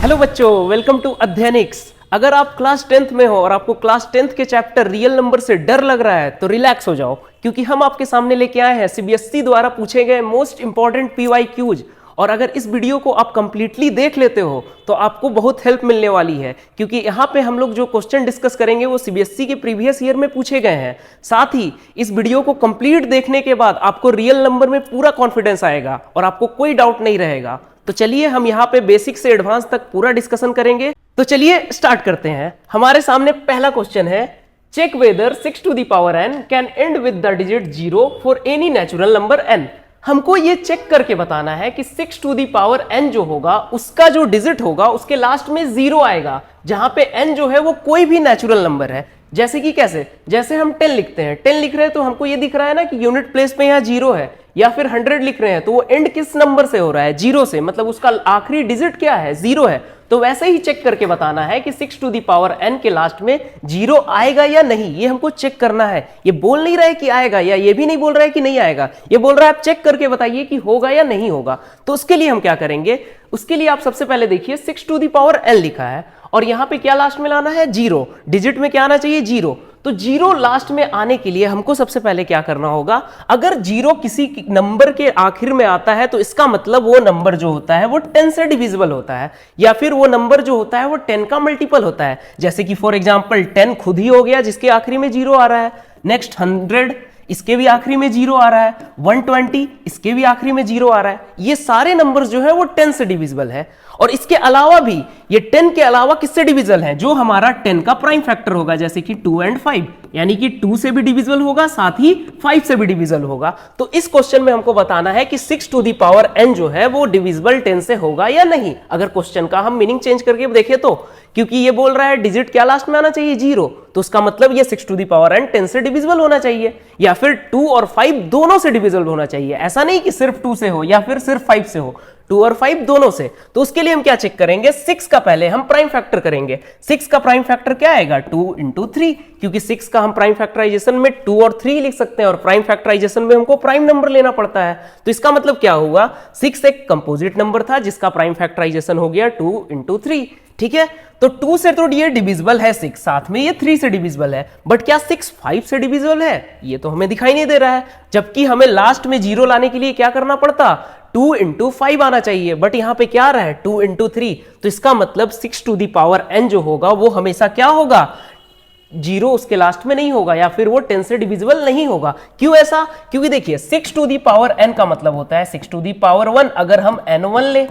Hello बच्चों, welcome to अध्ययनिक्स। अगर आप क्लास 10th में हो और आपको क्लास 10th के चैप्टर रियल नंबर से डर लग रहा है तो रिलैक्स हो जाओ, क्योंकि हम आपके सामने लेके आए हैं सीबीएसई द्वारा पूछे गए मोस्ट इंपॉर्टेंट पीवाईक्यूज। और अगर इस वीडियो को आप कंप्लीटली देख लेते हो तो आपको बहुत हेल्प मिलने वाली है, क्योंकि यहाँ पे हम लोग जो क्वेश्चन डिस्कस करेंगे वो सीबीएसई के प्रीवियस ईयर में पूछे गए हैं। साथ ही इस वीडियो को कंप्लीट देखने के बाद आपको रियल नंबर में पूरा कॉन्फिडेंस आएगा और आपको कोई डाउट नहीं रहेगा। तो चलिए हम यहाँ पे बेसिक से एडवांस तक पूरा डिस्कशन करेंगे। तो चलिए स्टार्ट करते हैं। हमारे सामने पहला क्वेश्चन है, check whether 6 to the power n can end with the digit 0 for any natural number n। हमको ये चेक करके बताना है कि 6 टू द पावर n जो होगा उसका जो डिजिट होगा उसके लास्ट में 0 आएगा, जहां पे n जो है वो कोई भी नेचुरल नंबर है। जैसे कि कैसे, जैसे हम 10 लिखते हैं, 10 लिख रहे हैं तो हमको ये दिख रहा है ना कि यूनिट प्लेस पे यहाँ 0 है, या फिर 100 लिख रहे हैं तो वो एंड किस नंबर से हो रहा है, 0 से, मतलब उसका आखिरी डिजिट क्या है, 0 है। तो वैसे ही चेक करके बताना है कि 6 टू द पावर n के लास्ट में 0 आएगा या नहीं, ये हमको चेक करना है। ये बोल नहीं रहा है कि आएगा, या ये भी नहीं बोल रहा है कि नहीं आएगा, ये बोल रहा है आप चेक करके बताइए कि होगा या नहीं होगा। तो उसके लिए हम क्या करेंगे, उसके लिए आप सबसे पहले देखिए 6 टू द पावर n लिखा है और यहां पे क्या लास्ट में लाना है, 0। डिजिट में क्या आना चाहिए, 0। तो 0 लास्ट में आने के लिए हमको सबसे पहले क्या करना होगा, अगर 0 किसी नंबर के आखिर में आता है तो इसका मतलब वो नंबर जो होता है वो 10 से डिविजिबल होता है, या फिर वो नंबर जो होता है वो 10 का मल्टीपल होता है। जैसे कि फॉर एग्जांपल 10 खुद ही हो गया जिसके आखिरी में 0 आ रहा है। नेक्स्ट 100, इसके भी आखिरी में 0 आ रहा है। 120, इसके भी आखिरी में 0 आ रहा है। ये सारे नंबर्स जो है वो 10 से डिविजिबल है। और इसके अलावा भी ये 10 के अलावा किससे डिविजिबल है, जो हमारा 10 का प्राइम फैक्टर होगा, जैसे कि 2 एंड 5, यानी कि 2 से भी डिविजिबल होगा, साथ ही 5 से भी डिविजिबल होगा। तो इस क्वेश्चन में हमको बताना है कि 6 टू द पावर n जो है वो डिविजिबल 10 से होगा या नहीं। अगर क्वेश्चन का हम मीनिंग चेंज करके देखें तो, क्योंकि ये बोल रहा है डिजिट क्या लास्ट में आना चाहिए, 0, तो उसका मतलब ये 6 टू द पावर n 10 से डिविजिबल होना चाहिए, या फिर 2 और 5 दोनों से डिविजिबल होना चाहिए। ऐसा नहीं कि सिर्फ 2 से हो या फिर सिर्फ 5 से हो, 2 और 5 दोनों से। तो उसके लिए हम क्या चेक करेंगे, 6 का पहले हम प्राइम फैक्टर करेंगे। 6 का प्राइम फैक्टर क्या आएगा, 2 इंटू 3, क्योंकि 6 का हम प्राइम फैक्टराइजेशन में 2 और 3 लिख सकते हैं, और प्राइम फैक्टराइजेशन में हमको प्राइम नंबर लेना पड़ता है। तो इसका मतलब क्या हुआ, 6 एक कंपोजिट नंबर था जिसका प्राइम फैक्टराइजेशन हो गया 2 इंटू 3। ठीक है, तो 2 से तो ये डिविजिबल है 6, साथ में ये 3 से डिविजिबल है, बट क्या 6 5 से डिविजिबल है, ये तो हमें दिखाई नहीं दे रहा है। जबकि हमें लास्ट में 0 लाने के लिए क्या करना पड़ता, 2 इंटू 5 आना चाहिए, बट यहां पे क्या आ रहा है 2 इंटू 3। तो इसका मतलब 6 टू द पावर n जो होगा वो हमेशा क्या होगा, 0 उसके लास्ट में नहीं होगा, या फिर वो 10 से डिविजिबल नहीं होगा। क्यों ऐसा, क्योंकि देखिए 6 टू द पावर n का मतलब होता है 6 टू द पावर 1। अगर हम n1 ले,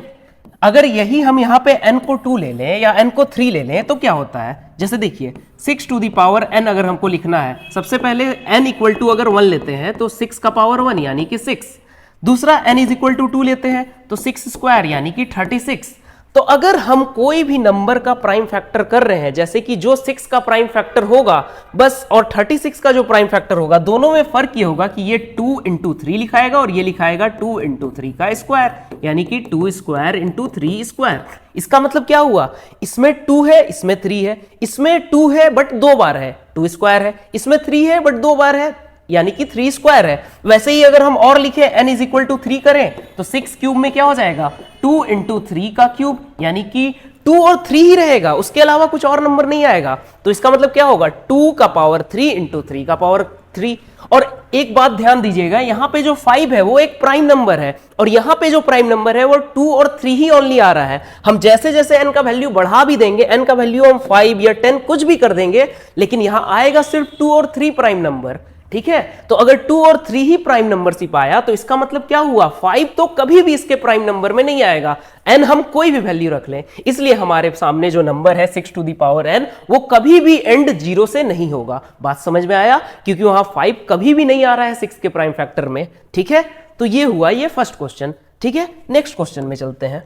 अगर यही हम यहाँ पे n को 2 ले लें या n को 3 ले लें तो क्या होता है, जैसे देखिए 6 टू द पावर n अगर हमको लिखना है, सबसे पहले n इक्वल टू अगर 1 लेते हैं तो 6 का पावर 1 यानी कि 6। दूसरा n इज इक्वल टू 2 लेते हैं तो 6 स्क्वायर यानी कि 36। तो अगर हम कोई भी नंबर का प्राइम फैक्टर कर रहे हैं, जैसे कि जो 6 का प्राइम फैक्टर होगा बस, और 36 का जो प्राइम फैक्टर होगा, दोनों में फर्क ये होगा कि ये 2 इंटू 3 लिखाएगा और ये लिखाएगा 2 इंटू 3 का स्क्वायर, यानी कि 2 स्क्वायर इंटू 3 स्क्वायर। इसका मतलब क्या हुआ, इसमें 2 है, इसमें 3 है, इसमें 2 है बट 2 बार है, 2 स्क्वायर है, इसमें 3 है बट 2 बार है, यानी कि 3 स्क्वायर है। वैसे ही अगर हम और लिखे n इज इक्वल टू 3 करें तो 6 क्यूब में क्या हो जाएगा, 2 इंटू 3 का क्यूब, यानी कि 2 और 3 ही रहेगा, उसके अलावा कुछ और नंबर नहीं आएगा। तो इसका मतलब क्या होगा, 2 का पावर 3 इंटू 3 का पावर 3। और एक बात ध्यान दीजिएगा, यहां पे जो 5 है वो एक प्राइम नंबर है, और यहां पे जो प्राइम नंबर है वो 2 और 3 ही ओनली आ रहा है। हम जैसे जैसे n का वैल्यू बढ़ा भी देंगे, n का वैल्यू हम 5 या 10 कुछ भी कर देंगे, लेकिन यहां आएगा सिर्फ 2 और 3 प्राइम नंबर। ठीक है, तो अगर 2 और 3 ही प्राइम नंबर सिर्फ आया तो इसका मतलब क्या हुआ, 5 तो कभी भी इसके प्राइम नंबर में नहीं आएगा, n हम कोई भी वैल्यू रख लें। इसलिए हमारे सामने जो नंबर है 6 टू द पावर n वो कभी भी एंड 0 से नहीं होगा। बात समझ में आया, क्योंकि वहां 5 कभी भी नहीं आ रहा है 6 के प्राइम फैक्टर में। ठीक है, तो ये हुआ ये फर्स्ट क्वेश्चन। ठीक है, नेक्स्ट क्वेश्चन में चलते हैं।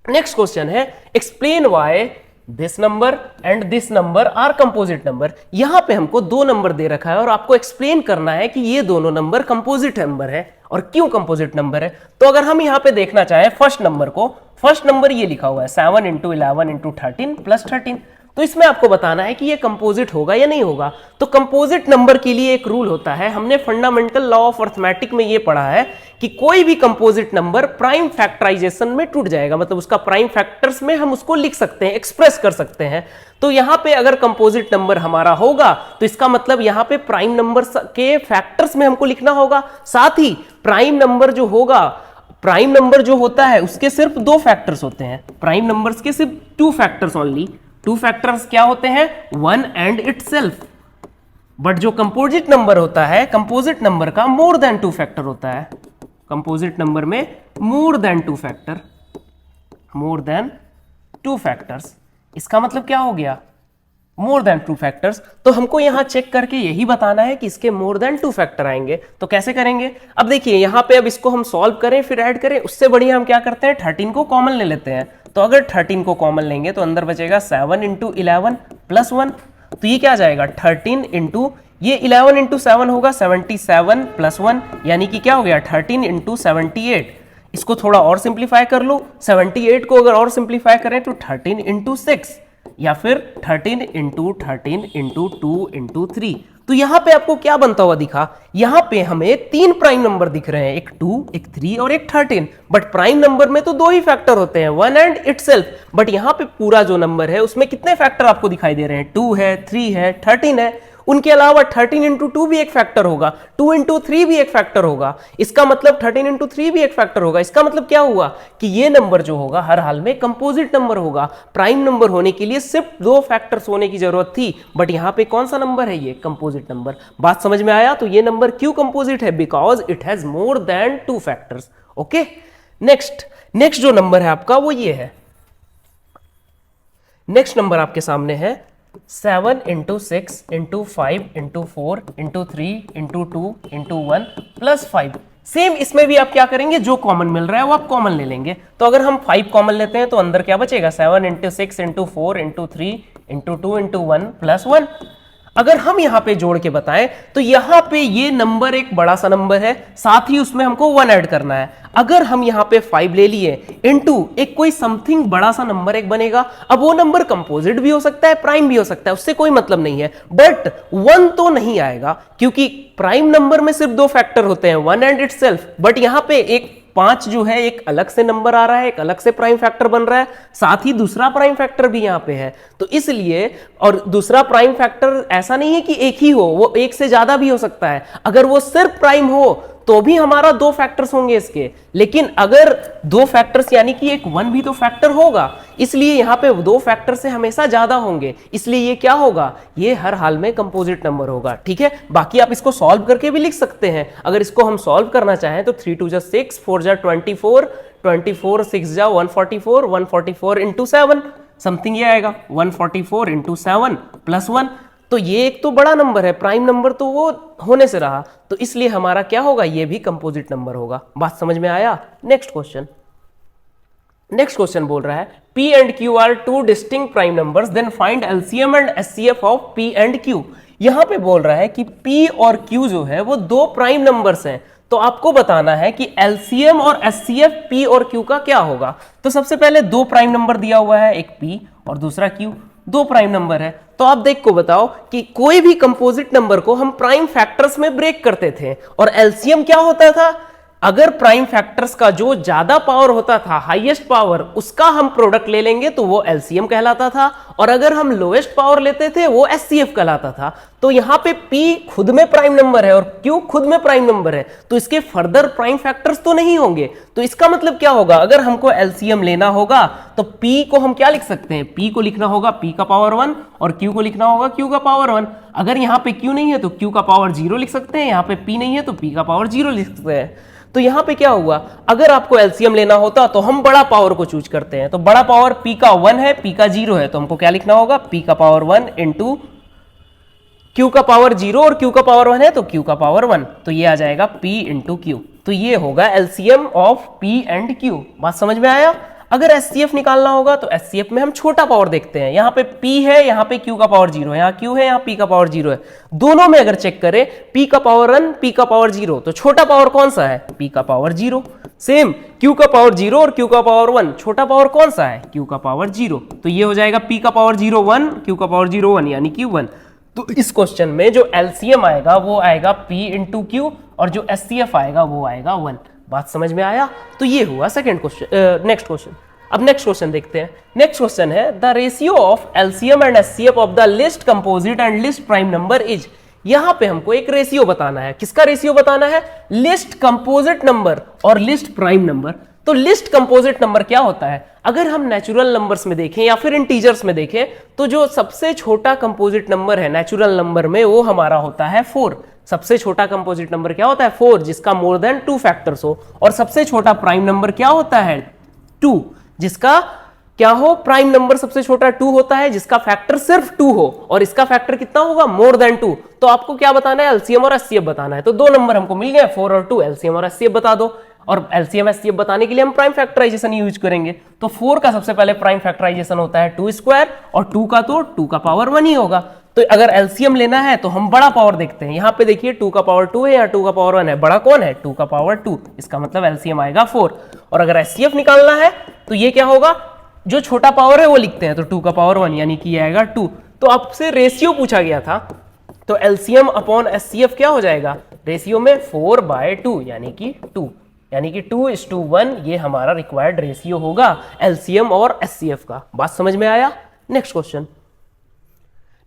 नेक्स्ट क्वेश्चन है, explain why this number and this number are composite number. यहां पे हमको 2 नंबर दे रखा है और आपको एक्सप्लेन करना है कि ये दोनों नंबर कंपोजिट नंबर है और क्यों कंपोजिट नंबर है। तो अगर हम यहां पे देखना चाहें फर्स्ट नंबर को, फर्स्ट नंबर ये लिखा हुआ है 7 इंटू 11 इंटू 13 प्लस 13। तो इसमें आपको बताना है कि ये कंपोजिट होगा या नहीं होगा। तो कंपोजिट नंबर के लिए एक रूल होता है, हमने फंडामेंटल लॉ ऑफ अर्थमेटिक में ये पढ़ा है कि कोई भी कंपोजिट नंबर प्राइम फैक्टराइजेशन में टूट जाएगा, मतलब उसका प्राइम फैक्टर्स में हम उसको लिख सकते हैं, एक्सप्रेस कर सकते हैं। तो यहां पे अगर कंपोजिट नंबर हमारा होगा तो इसका मतलब यहां पे प्राइम नंबर के फैक्टर्स में हमको लिखना होगा। साथ ही प्राइम नंबर जो होगा, प्राइम नंबर जो होता है उसके सिर्फ दो फैक्टर्स होते हैं, प्राइम नंबर्स के सिर्फ two factors only. Two factors क्या होते हैं? One and itself. बट जो कंपोजिट नंबर होता है, कंपोजिट नंबर का मोर देन टू फैक्टर होता है। कंपोजिट नंबर में more than two factor, more than two factors. इसका मतलब क्या हो गया? More than two factors. तो हमको यहां चेक करके यही बताना है कि इसके मोर देन टू फैक्टर आएंगे। तो कैसे करेंगे? अब देखिए यहां पे अब इसको हम सॉल्व करें फिर ऐड करें, उससे बढ़िया हम क्या करते हैं, 13 को कॉमन ले लेते हैं। तो अगर 13 को कॉमन लेंगे तो अंदर बचेगा 7 इंटू 11 प्लस 1। तो ये क्या जाएगा? 13 इंटू ये 11 इंटू 7 होगा 77 प्लस 1, यानी कि क्या हो गया? 13 इंटू 78। इसको थोड़ा और सिंप्लीफाई कर लो, 78 को अगर और सिंप्लीफाई करें तो 13 इंटू 6 या फिर 13 इंटू 13 इंटू 2 इंटू 3। तो यहां पे आपको क्या बनता हुआ दिखा? यहां पे हमें तीन प्राइम नंबर दिख रहे हैं, एक 2, एक 3 और एक 13। बट प्राइम नंबर में तो दो ही फैक्टर होते हैं, वन एंड इटसेल्फ। बट यहां पे पूरा जो नंबर है उसमें कितने फैक्टर आपको दिखाई दे रहे हैं? 2 है, 3 है, 13 है। उनके अलावा 13 इंटू 2 भी एक फैक्टर होगा, 2 इंटू 3 भी एक फैक्टर होगा। इसका मतलब 13 इंटू 3 भी एक फैक्टर होगा। इसका मतलब क्या हुआ कि ये नंबर जो होगा हर हाल में कंपोजिट नंबर होगा। प्राइम नंबर होने के लिए सिर्फ दो फैक्टर्स होने की जरूरत थी, बट यहां पे कौन सा नंबर है? ये कंपोजिट नंबर। बात समझ में आया? तो ये नंबर क्यों कंपोजिट है? Because it has more than two factors. Okay, next जो नंबर है आपका वो ये है। नेक्स्ट नंबर आपके सामने है 7 into 6 into 5 into 4 into 3 into 2 into 1 plus 5। Same इसमें भी आप क्या करेंगे? जो कॉमन मिल रहा है वो आप कॉमन ले लेंगे। तो अगर हम 5 कॉमन लेते हैं तो अंदर क्या बचेगा? 7 into 6 into 4 into 3 into 2 into 1 plus 1। अगर हम यहां पे जोड़ के बताएं तो यहां पे ये नंबर एक बड़ा सा नंबर है, साथ ही उसमें हमको 1 ऐड करना है। अगर हम यहां पे 5 ले लिए इनटू एक कोई समथिंग बड़ा सा नंबर एक बनेगा। अब वो नंबर कंपोजिट भी हो सकता है, प्राइम भी हो सकता है, उससे कोई मतलब नहीं है, बट 1 तो नहीं आएगा क्योंकि प्राइम नंबर में सिर्फ दो फैक्टर होते हैं, 1 एंड इटसेल्फ। बट यहां पे एक 5 जो है एक अलग से नंबर आ रहा है, एक अलग से प्राइम फैक्टर बन रहा है, साथ ही दूसरा प्राइम फैक्टर भी यहां पे है। तो इसलिए, और दूसरा प्राइम फैक्टर ऐसा नहीं है कि एक ही हो, वो एक से ज्यादा भी हो सकता है। अगर वो सिर्फ प्राइम हो तो भी हमारा दो फैक्टर्स होंगे इसके, लेकिन अगर दो फैक्टर्स यानी कि एक 1 भी तो फैक्टर होगा, इसलिए यहां पे दो फैक्टर से हमेशा ज्यादा होंगे, इसलिए ये क्या होगा? ये हर हाल में कंपोजिट नंबर होगा। ठीक है, बाकी आप इसको सॉल्व करके भी लिख सकते हैं। अगर इसको हम सॉल्व करना चाहें तो 3 2 6, 4 24, 24 6 144, 144 इंटू 7 समथिंग ये आएगा 144 इंटू 7 प्लस 1। तो ये एक तो बड़ा नंबर है, प्राइम नंबर तो वो होने से रहा, तो इसलिए हमारा क्या होगा? ये भी कंपोजिट नंबर होगा। बात समझ में आया? नेक्स्ट क्वेश्चन बोल रहा है P and Q are two distinct prime numbers, then find LCM and SCF of P and Q। यहां पे बोल रहा है कि P और Q जो है वो दो प्राइम नंबर्स हैं, तो आपको बताना है कि LCM और SCF P और Q का क्या होगा। तो सबसे पहले दो प्राइम नंबर दिया हुआ है, एक P और दूसरा Q, दो प्राइम नंबर है। तो आप देख को बताओ कि कोई भी कंपोजिट नंबर को हम प्राइम फैक्टर्स में ब्रेक करते थे, और एलसीएम क्या होता था? अगर प्राइम फैक्टर्स का जो ज्यादा पावर होता था, हाईएस्ट पावर, उसका हम प्रोडक्ट ले लेंगे तो वो एलसीएम कहलाता था, और अगर हम लोएस्ट पावर लेते थे वो एचसीएफ कहलाता था। तो यहां पे P खुद में प्राइम नंबर है और Q खुद में प्राइम नंबर है, तो इसके फर्दर प्राइम फैक्टर्स तो नहीं होंगे। तो इसका मतलब क्या होगा? अगर हमको एलसीएम लेना होगा तो P को हम क्या लिख सकते हैं? P को लिखना होगा P का पावर 1 और Q को लिखना होगा Q का पावर 1। अगर यहाँ पे Q नहीं है तो Q का पावर 0 लिख सकते हैं, यहाँ पे P नहीं है तो P का पावर 0 लिख सकते हैं। तो यहां पे क्या हुआ? अगर आपको एलसीएम लेना होता तो हम बड़ा पावर को चूज करते हैं। तो बड़ा पावर P का 1 है, P का 0 है, तो हमको क्या लिखना होगा? P का पावर 1 इंटू Q का पावर 0 और Q का पावर 1 है तो Q का पावर 1, तो ये आ जाएगा P इंटू Q। तो ये होगा LCM of P and Q। बात समझ में आया? अगर एचसीएफ निकालना होगा तो एचसीएफ में हम छोटा पावर देखते हैं, यहाँ पे P है, यहाँ पे Q का पावर 0 है, यहाँ Q है, यहाँ P का पावर 0 है। दोनों में अगर चेक करें P का पावर 1, P का पावर 0, तो छोटा पावर कौन सा है? P का पावर 0। सेम Q का पावर 0 और Q का पावर 1, छोटा पावर कौन सा है? Q का पावर 0। तो ये हो जाएगा P का पावर 0 1, Q का पावर 0 1, यानी कि 1। तो इस क्वेश्चन में जो एलसीएम आएगा वो आएगा P इंटू Q, और जो एचसीएफ आएगा वो आएगा 1। बात समझ में आया? तो ये हुआ सेकंड क्वेश्चन। नेक्स्ट क्वेश्चन, अब नेक्स्ट क्वेश्चन देखते हैं। नेक्स्ट क्वेश्चन है the ratio of LCM and HCF of the list composite and list prime number is. यहां पे हमको एक रेशियो बताना है। किसका रेशियो बताना है? लिस्ट कंपोजिट नंबर और लिस्ट प्राइम नंबर। तो लिस्ट कंपोजिट नंबर क्या होता है? अगर हम नेचुरल नंबर्स में देखें या फिर इंटीजर्स में देखें तो जो सबसे छोटा कंपोजिट नंबर है नेचुरल नंबर में वो हमारा होता है 4। सबसे छोटा कंपोजिट नंबर क्या होता है? 4, जिसका मोर देन 2 फैक्टर्स हो। और सबसे छोटा प्राइम नंबर क्या होता है? 2, जिसका क्या हो? प्राइम नंबर सबसे छोटा 2 होता है, जिसका फैक्टर सिर्फ 2 हो। और इसका फैक्टर कितना होगा? More than 2। तो आपको क्या बताना है? एलसीएम और एचसीएफ बताना है। तो दो नंबर हमको मिल गए, 4 और 2। एलसीएम और एचसीएफ बता दो। और एलसीएम एचसीएफ बताने के लिए हम प्राइम फैक्टराइजेशन यूज करेंगे। तो 4 का सबसे पहले प्राइम फैक्टराइजेशन होता है 2 स्क्वायर, और 2 का तो 2 का पावर 1 ही होगा। तो अगर एलसीएम लेना है तो हम बड़ा पावर देखते हैं। यहां पे देखिए 2 का पावर 2 है या 2 का पावर 1 है। बड़ा कौन है? 2 का पावर 2। इसका मतलब एलसीएम आएगा 4। और अगर एचसीएफ निकालना है तो ये क्या होगा? जो छोटा पावर है वो लिखते हैं, तो 2 का पावर 1 यानी कि ये आएगा 2। तो आपसे रेशियो पूछा गया था, तो एलसीएम अपॉन एचसीएफ क्या हो जाएगा? रेशियो में 4/2 यानी कि 2, यानी कि 2:1 ये हमारा रिक्वायर्ड रेशियो होगा एलसीएम और एचसीएफ का। बात समझ में आया? Next question.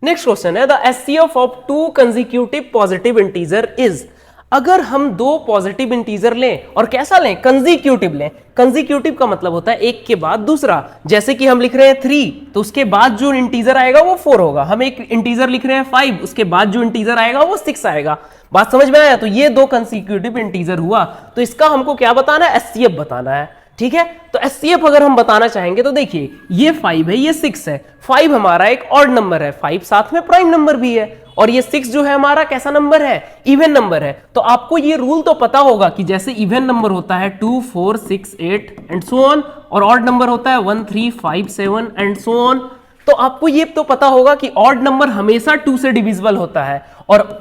नेक्स्ट क्वेश्चन है the HCF of 2 consecutive positive integer is. अगर हम 2 पॉजिटिव इंटीजर लें और कैसा लें? कंसेक्यूटिव लें। कंसेक्यूटिव का मतलब होता है एक के बाद दूसरा। जैसे कि हम लिख रहे हैं 3, तो उसके बाद जो इंटीजर आएगा वो 4 होगा। हम एक इंटीजर लिख रहे हैं 5, उसके बाद जो इंटीजर आएगा वो 6 आएगा। बात समझ में आया? तो ये 2 कंसेक्यूटिव इंटीजर हुआ। तो इसका हमको क्या बताना है? एचसीएफ बताना है। ठीक है, तो एचसीएफ अगर हम बताना चाहेंगे तो देखिए ये 5 है, ये 6 है। 5 हमारा एक ऑड नंबर है, 5 साथ में प्राइम नंबर भी है। और ये 6 जो है हमारा कैसा नंबर है? इवन नंबर है। तो आपको ये रूल तो पता होगा कि जैसे इवन नंबर होता है 2 4 6 8 एंड सो ऑन, और ऑड नंबर होता है 1 3 5 7 एंड सो ऑन। तो आपको ये तो पता होगा कि ऑड नंबर हमेशा 2 से डिविजिबल होता है, और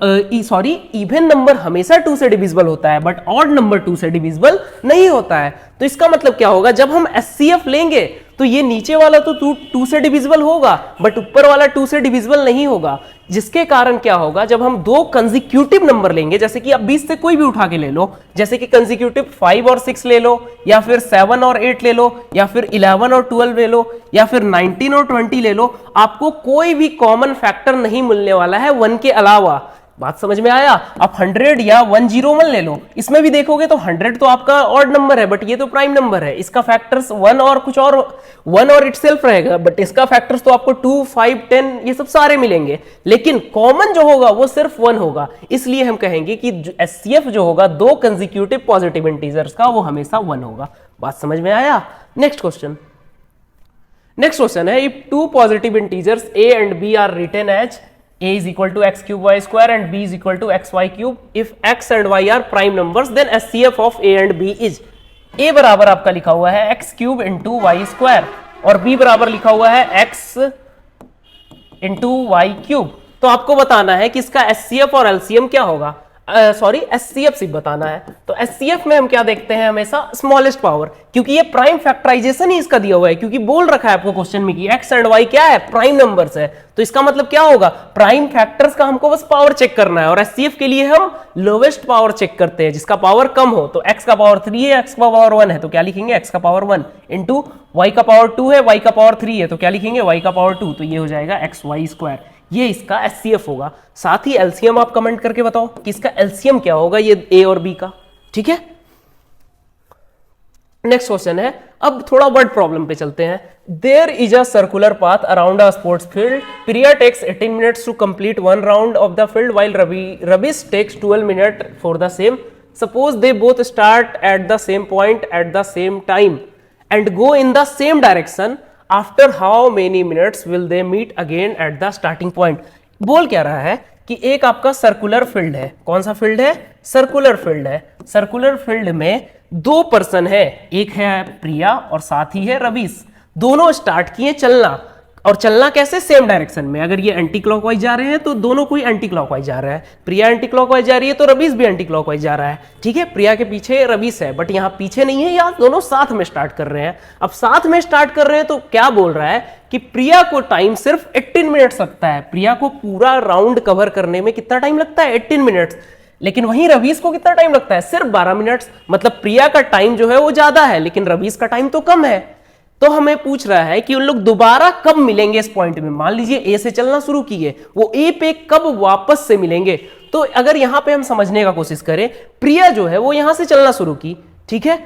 इवन नंबर हमेशा 2 से डिविजिबल होता है, बट ऑड नंबर 2 से डिविजिबल नहीं होता है। तो इसका मतलब क्या होगा? जब हम एचसीएफ लेंगे तो ये नीचे वाला तो 2 से डिविजिबल होगा, बट ऊपर वाला 2 से डिविजिबल नहीं होगा। जिसके कारण क्या होगा? जब हम 2 कंसेक्यूटिव नंबर लेंगे, जैसे कि आप 20 से कोई भी उठा के ले लो, जैसे कि कंसेक्यूटिव 5 और 6 ले लो, या फिर 7 और 8 ले लो, या फिर 11 और 12 ले लो, या फिर 19 और 20 ले लो, आपको कोई भी कॉमन फैक्टर नहीं मिलने वाला है 1 के अलावा। बात समझ में आया? आप 100 या 101 ले लो, इसमें भी देखोगे तो 100 तो आपका ऑड नंबर है, बट ये तो प्राइम नंबर है। इसका फैक्टर्स 1 और कुछ और 1 और इटसेल्फ रहेगा, बट इसका फैक्टर्स तो आपको 2 5 10 ये सब सारे मिलेंगे, लेकिन कॉमन जो होगा वो सिर्फ 1 होगा। इसलिए हम कहेंगे कि एचसीएफ जो होगा 2 कंसेक्यूटिव पॉजिटिव इंटीजर्स का, वो हमेशा 1 होगा। बात समझ में आया? Next question. नेक्स्ट क्वेश्चन है if 2 positive integers a and b are written as a is equal to x cube y square and b is equal to xy cube. If x and y are prime numbers, then HCF of a and b is a बराबर आपका लिखा हुआ है x cube into y square, और b बराबर लिखा हुआ है x into y cube। तो आपको बताना है कि इसका HCF और LCM क्या होगा। सॉरी एचसीएफ सिर्फ बताना है। तो एचसीएफ में हम क्या देखते हैं? हमेशा स्मॉलेस्ट पावर, क्योंकि ये प्राइम फैक्टराइजेशन ही इसका दिया हुआ है, क्योंकि बोल रखा है आपको क्वेश्चन में कि एक्स एंड वाई क्या है? प्राइम नंबर्स है। तो इसका मतलब क्या होगा? प्राइम फैक्टर्स का हमको बस पावर चेक करना है, और एचसीएफ के लिए हम लोवेस्ट पावर चेक करते हैं, जिसका पावर कम हो। तो एक्स का पावर 3 है, एक्स का पावर 1 है, तो क्या लिखेंगे? एक्स का पावर 1 इंटू वाई का पावर 2 है, वाई का पावर 3 है, तो क्या लिखेंगे? वाई का पावर 2। तो ये हो जाएगा एक्स वाई स्क्वायर। ये इसका एचसीएफ होगा। साथ ही एलसीएम आप कमेंट करके बताओ कि इसका एलसीएम क्या होगा, ये ए और बी का। ठीक है, नेक्स्ट क्वेश्चन है, अब थोड़ा वर्ड प्रॉब्लम पे चलते हैं। There is a circular path around a sports field, period takes 18 minutes to complete 1 round of the field while rubbish takes 12 minute for the same. Suppose they both start at the same point at the same time and go in the same direction, after how many minutes will they meet again at the starting point. बोल क्या रहा है कि एक आपका circular field है। कौन सा फील्ड है? सर्कुलर फील्ड है। सर्कुलर फील्ड में दो पर्सन है, एक है प्रिया और साथ ही है रवीश। दोनों स्टार्ट किए चलना, और चलना कैसे? सेम डायरेक्शन में। अगर ये एंटी क्लॉकवाइज जा रहे हैं तो दोनों कोई एंटी क्लॉकवाइज जा रहा है। प्रिया एंटी क्लॉकवाइज जा रही है तो रवीश भी एंटी क्लॉकवाइज जा रहा है। ठीक है, प्रिया के पीछे रवीश है, बट यहाँ पीछे नहीं है, यहाँ दोनों साथ में स्टार्ट कर रहे हैं। अब साथ में स्टार्ट कर रहे हैं तो क्या बोल रहा है कि प्रिया को टाइम सिर्फ 18 मिनट्स लगता है। प्रिया को पूरा राउंड कवर करने में कितना टाइम लगता है? 18 मिनट्स। लेकिन वहीं रवीश को कितना टाइम लगता है? सिर्फ 12 मिनट्स। मतलब प्रिया का टाइम जो है वो ज्यादा है, लेकिन रवीश का टाइम तो कम है। तो हमें पूछ रहा है कि उन लोग दोबारा कब मिलेंगे इस पॉइंट में। मान लीजिए ए से चलना शुरू किए, वो ए पे कब वापस से मिलेंगे। तो अगर यहां पे हम समझने का कोशिश करें, प्रिया जो है वो यहां से चलना शुरू की, ठीक है,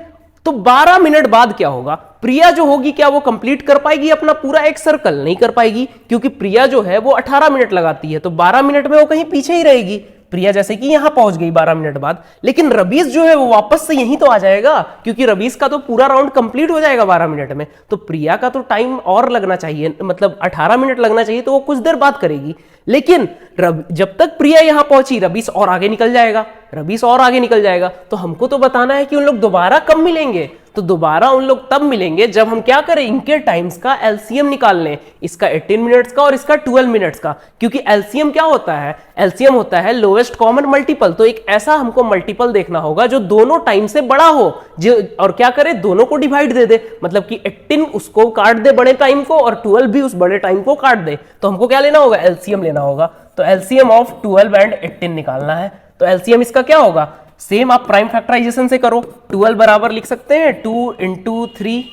तो 12 मिनट बाद क्या होगा? प्रिया जो होगी क्या वो कंप्लीट कर पाएगी अपना पूरा एक सर्कल? नहीं कर पाएगी, क्योंकि प्रिया जो है वो 18 मिनट लगाती है, तो 12 मिनट में वो कहीं पीछे ही रहेगी। प्रिया जैसे कि यहां पहुंच गई 12 मिनट बाद, लेकिन रवीश जो है वो वापस से यहीं तो आ जाएगा, क्योंकि रवीश का तो पूरा राउंड कंप्लीट हो जाएगा 12 मिनट में। तो प्रिया का तो टाइम और लगना चाहिए, मतलब 18 मिनट लगना चाहिए, तो वो कुछ देर बाद करेगी। लेकिन जब तक प्रिया यहां पहुंची, रवीश और आगे निकल जाएगा, रवीश और आगे निकल जाएगा। तो हमको तो बताना है कि उन लोग दोबारा कब मिलेंगे। तो दोबारा उन लोग तब मिलेंगे जब हम क्या करें? इनके टाइम्स का एलसीएम निकाल लें, इसका 18 मिनट्स का और इसका 12 मिनट्स का। क्योंकि एलसीएम क्या होता है? एलसीएम होता है लोएस्ट कॉमन मल्टीपल। तो एक ऐसा हमको मल्टीपल देखना होगा जो दोनों टाइम से बड़ा हो, जो और क्या करे? दोनों को डिवाइड दे दे, मतलब कि 18 उसको काट दे बड़े टाइम को और 12 भी उस बड़े टाइम को काट दे। तो हमको क्या लेना होगा? एलसीएम लेना होगा। तो एलसीएम ऑफ 12 एंड 18 निकालना है। तो एलसीएम इसका क्या होगा? सेम आप प्राइम फैक्टराइजेशन से करो। 12 बराबर लिख सकते हैं 2 इंटू 3,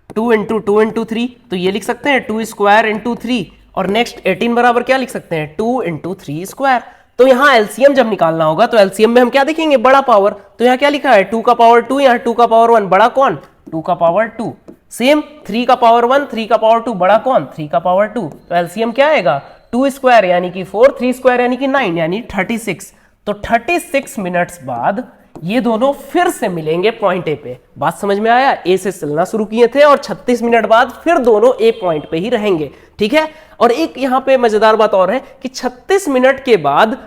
2 इंटू 2 इंटू 3, तो ये लिख सकते हैं 2 स्क्वायर इंटू 3। और नेक्स्ट 18 बराबर क्या लिख सकते हैं? 2 इंटू 3 स्क्वायर। तो यहां एलसीएम जब निकालना होगा तो एलसीएम में हम क्या देखेंगे? बड़ा पावर। तो यहां क्या लिखा है? 2 का पावर 2, यहां 2 का पावर 1, बड़ा कौन? 2 का पावर 2। सेम 3 का पावर 1, 3 का पावर 2, बड़ा कौन? 3 का पावर 2। तो एलसीएम क्या आएगा? 2 स्क्वायर यानी कि 4, 3 स्क्वायर यानी कि 9, यानी 36। तो 36 मिनट्स बाद ये दोनों फिर से मिलेंगे पॉइंट ए पे। बात समझ में आया? ए से चलना शुरू किए थे और 36 मिनट बाद फिर दोनों ए पॉइंट पे ही रहेंगे। ठीक है, और एक यहां पे मजेदार बात और है कि 36 मिनट के बाद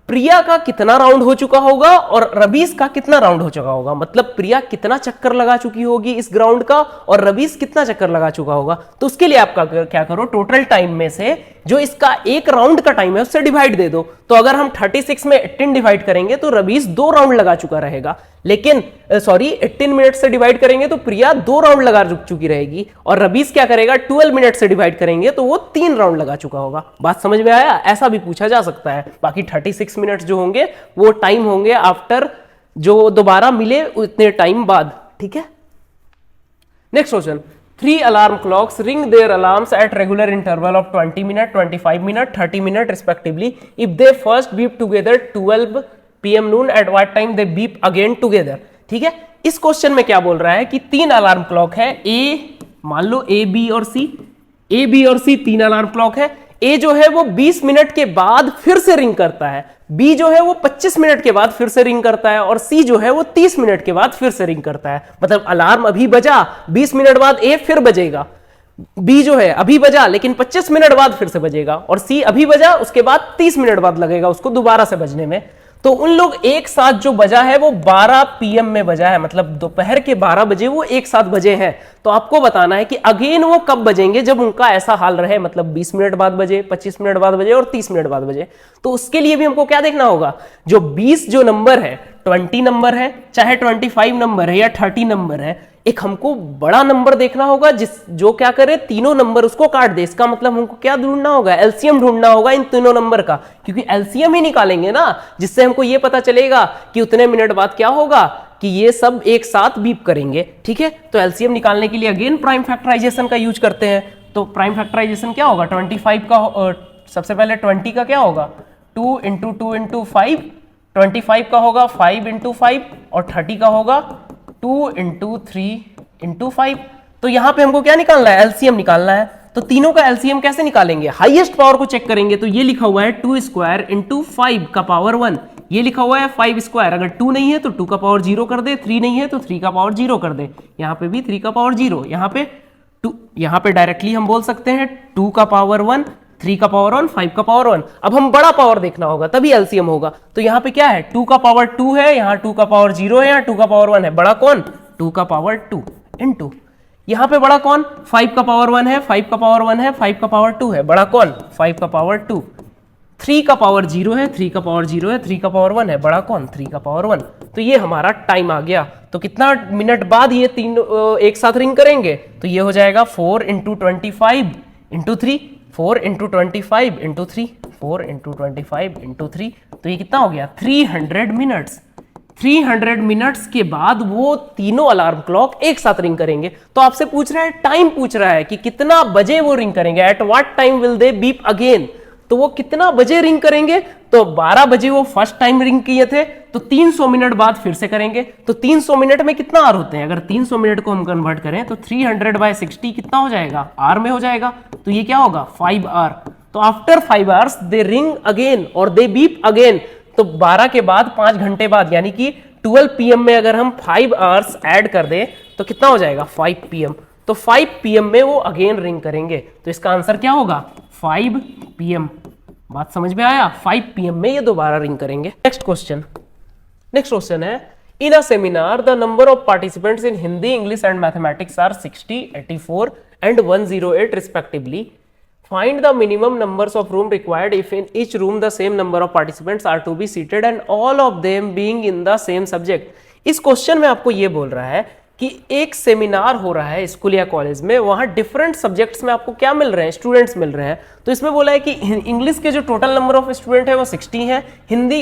प्रिया का कितना राउंड हो चुका होगा और रवीश का कितना राउंड हो चुका होगा। मतलब प्रिया कितना चक्कर लगा चुकी होगी इस ग्राउंड का और रवीश कितना चक्कर लगा चुका होगा। तो उसके लिए आपका क्या करो? टोटल टाइम में से जो इसका एक राउंड का टाइम है उससे डिवाइड दे दो। तो अगर हम 36 में 18 डिवाइड करेंगे तो रवीश 2 राउंड लगा चुका रहेगा, लेकिन सॉरी 18 मिनट से डिवाइड करेंगे तो प्रिया 2 राउंड लगा चुकी रहेगी, और रवीश क्या करेगा? 12 मिनट से डिवाइड करेंगे तो वो 3 राउंड लगा चुका होगा। बात समझ में आया? ऐसा भी पूछा जा सकता है। बाकी 36 मिनट जो होंगे वो टाइम होंगे आफ्टर जो दोबारा मिले उतने टाइम बाद। ठीक है, next question. 3 alarm clocks ring their alarms at regular interval of 20 minute, 25 minute, 30 minute respectively. If they first beep together 12 PM noon, at what time they beep again together? ठीक है, इस क्वेश्चन में क्या बोल रहा है कि 3 अलार्म क्लॉक है, ए मान लो ए बी और सी, ए बी और सी 3 अलार्म क्लॉक है। ए जो है वो 20 मिनट के बाद फिर से रिंग करता है, बी जो है वो 25 मिनट के बाद फिर से रिंग करता है, और सी जो है वो 30 मिनट के बाद फिर से रिंग करता है। मतलब अलार्म अभी बजा, 20 मिनट बाद ए फिर बजेगा, बी जो है अभी बजा लेकिन 25 मिनट बाद फिर से बजेगा, और सी अभी बजा उसके बाद 30 मिनट बाद लगेगा उसको दोबारा से बजने में। तो उन लोग एक साथ जो बजा है वो 12 PM में बजा है, मतलब दोपहर के 12 बजे वो एक साथ बजे हैं। तो आपको बताना है कि अगेन वो कब बजेंगे जब उनका ऐसा हाल रहे, मतलब 20 मिनट बाद बजे, 25 मिनट बाद बजे और 30 मिनट बाद बजे। तो उसके लिए भी हमको क्या देखना होगा? जो 20 जो नंबर है, 20 नंबर है, चाहे 25 नंबर है या 30 नंबर है, एक हमको बड़ा नंबर देखना होगा जो क्या करे? तीनों नंबर उसको काट दे। इसका मतलब हमको क्या ढूंढना होगा? एलसीएम ढूंढना होगा इन तीनों नंबर का, क्योंकि एलसीएम ही निकालेंगे ना, जिससे हमको ये पता चलेगा कि उतने मिनट बाद क्या होगा कि ये सब एक साथ बीप करेंगे। ठीक है, तो एलसीएम निकालने के लिए अगेन प्राइम फैक्टराइजेशन का यूज करते हैं। तो प्राइम फैक्टराइजेशन क्या होगा? 25 का सबसे पहले 20 का क्या होगा? 2 इंटू 2 इंटू 5, 25 का होगा 5 इंटू 5, और 30 का होगा 2 इंटू 3 इंटू 5। तो यहां पे हमको क्या निकालना है? एलसीएम निकालना है। तो तीनों का एलसीएम कैसे निकालेंगे? हाईएस्ट पावर को चेक करेंगे। तो ये लिखा हुआ है 2 स्क्वायर इंटू 5 का पावर 1, ये लिखा हुआ है 5 स्क्वायर। अगर 2 नहीं है तो 2 का पावर 0 कर दे, 3 नहीं है तो 3 का पावर 0 कर दे, यहाँ पे भी 3 का पावर 0, यहाँ पे 2, यहाँ पे डायरेक्टली हम बोल सकते हैं 2 का पावर 1, 3 का पावर 1, 5 का पावर 1। अब हम बड़ा पावर देखना होगा तभी एलसीएम होगा। तो यहाँ पे क्या है, 2 का पावर 2 है, यहाँ 2 का पावर 0 है, यहाँ 2 का पावर 1 है। बड़ा कौन, 2 का पावर 2 इनटू यहाँ पे बड़ा कौन, 5 का पावर 1 है, 5 का पावर 1 है, 5 का पावर 2 है। बड़ा कौन, 5 का पावर 2। 3 का पावर 0 है, 3 का पावर 0 है, 3 का पावर 1 है। बड़ा कौन, 3 का पावर 1। तो ये हमारा टाइम आ गया। तो कितना मिनट बाद ये तीन एक साथ रिंग करेंगे, तो ये हो जाएगा 4 × 25 × 3, 4 × 25 × 3, 4 × 25 × 3। तो ये कितना हो गया, 300 मिनट्स। 300 मिनट्स के बाद वो तीनों अलार्म क्लॉक एक साथ रिंग करेंगे। तो आपसे पूछ रहा है, टाइम पूछ रहा है कि कितना बजे वो रिंग करेंगे, at what time will they beep again. तो वो कितना बजे रिंग करेंगे, तो 12 बजे वो फर्स्ट टाइम रिंग किए थे, तो 300 मिनट बाद फिर से करेंगे। तो 300 मिनट में कितना आर होते हैं, अगर 300 मिनट को हम कन्वर्ट करें तो 300/60 कितना हो जाएगा, आर में हो जाएगा। तो ये क्या होगा, 5 आर। तो आफ्टर 5 आवर्स दे रिंग अगेन और दे बीप अगेन। तो 12 के बाद 5 घंटे बाद यानी कि 12 PM में अगर हम 5 आवर्स ऐड कर दें तो कितना हो जाएगा, 5 PM। तो 5 PM में वो अगेन रिंग करेंगे। तो इसका आंसर क्या होगा, 5 PM। बात समझ में आया, 5 PM में ये दोबारा रिंग करेंगे। नेक्स्ट क्वेश्चन है, in a seminar the number of participants in Hindi, English and mathematics are 60, 84 and 108 respectively. Find the minimum numbers of room required if in each room the same number of participants are to be seated and all of them being in the same subject। इस question में आपको ये बोल रहा है कि एक seminar हो रहा है स्कूल या कॉलेज में, वहां डिफरेंट सब्जेक्ट्स में आपको क्या मिल रहे हैं, स्टूडेंट्स मिल रहे हैं। तो इसमें बोला है कि इंग्लिश के जो टोटल नंबर ऑफ स्टूडेंट है वो 60 है, हिंदी